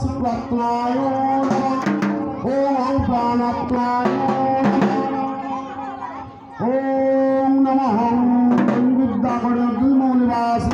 शुक्रात्माय नमः ओम प्राणात्माय नमः ओम नमः विद्यागणिवास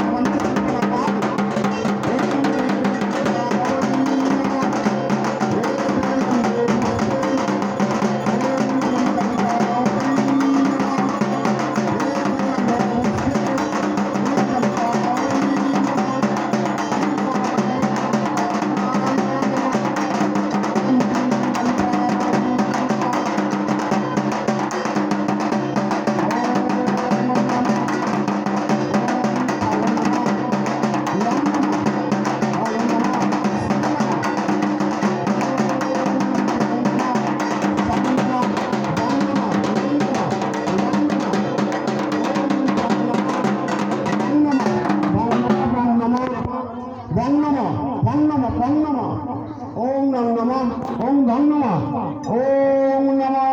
ओम नमः ओम धन नमः ओम नमः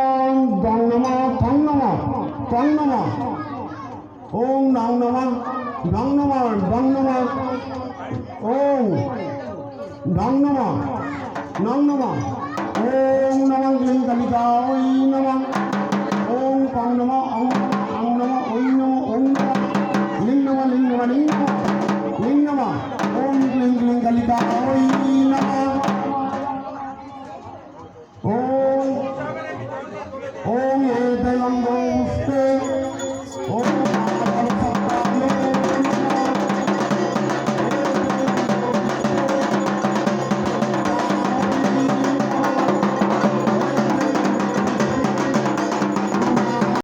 धन नमः धन नमः धन नमः ओम नमः धन नमः धन नमः ओम धन नमः ओम नमः लिंगलिकाय नमः ओम पं नमः ओम नमः ओम नमः ओम लिंग नमः लिंग नमः लिंग नमः ओम लिंगलिकाय